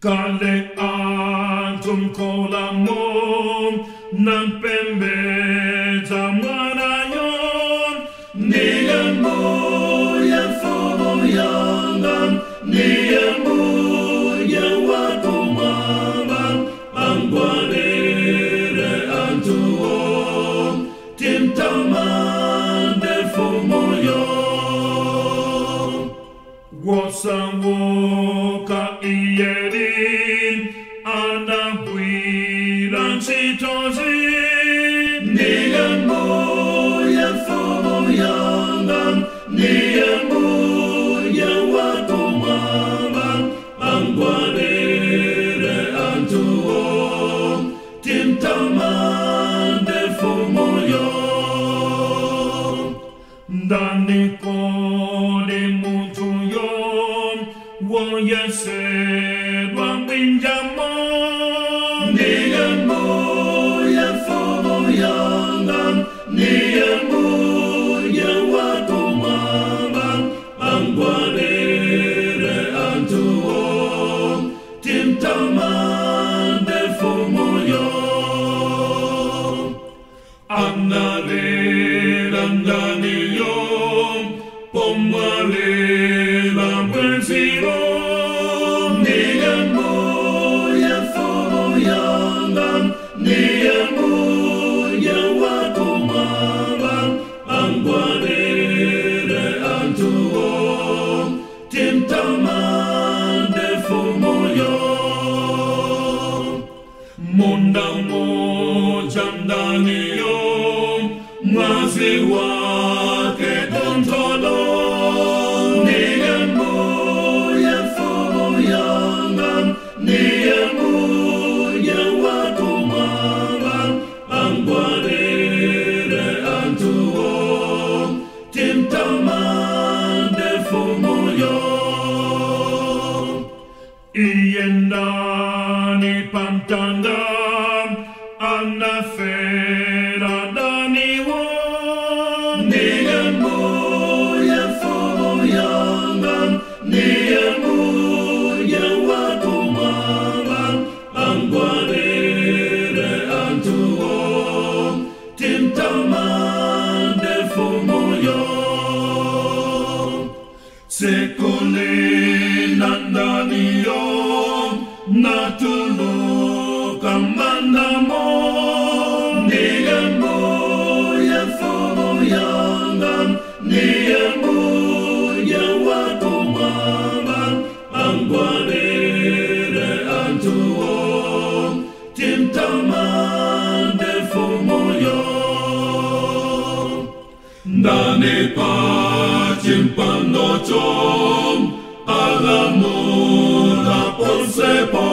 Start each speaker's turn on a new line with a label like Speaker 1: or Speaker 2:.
Speaker 1: Kale antum kolamom nampembeza mwanayo niye mbuye mfumu yanga niye mbuye wakumwamba angwanire antuo timtamande fumu yo wosawoka iyerin anabwira nchitozi niye mbuye mfumu yanga niye mbuye wakumwamba angwanire antuo timtamande fumu yo ndani kone muntu yo woyesedwa mwinjamo niye mbuye mfumu yanga niye mbuye wakumwamba angwanire antuo timtamande fumu yo anarera ndani yo pomwalela mwenziro niye mbuye mfumu yanga niye mbuye wakumwamba angwanire antuo timtamande fumu yo munda moja ndani yo mwazi wake dontolo niye mbuye mfumu yanga niye mbuye wakumwamba angwanire antuo timtamande fumu yo iyendani pantanda anafera daniwo niye mbuye mfumu yanga niye mbuye wakumwamba angwanire antuo timtamande fumu yo sekulina ndani yo natuluka mandamo niye mbuye mfumu yanga niye mbuye wakumwamba angwanire antuo timtamande fumu yo ndani pa chimpando chom alamura ponsepo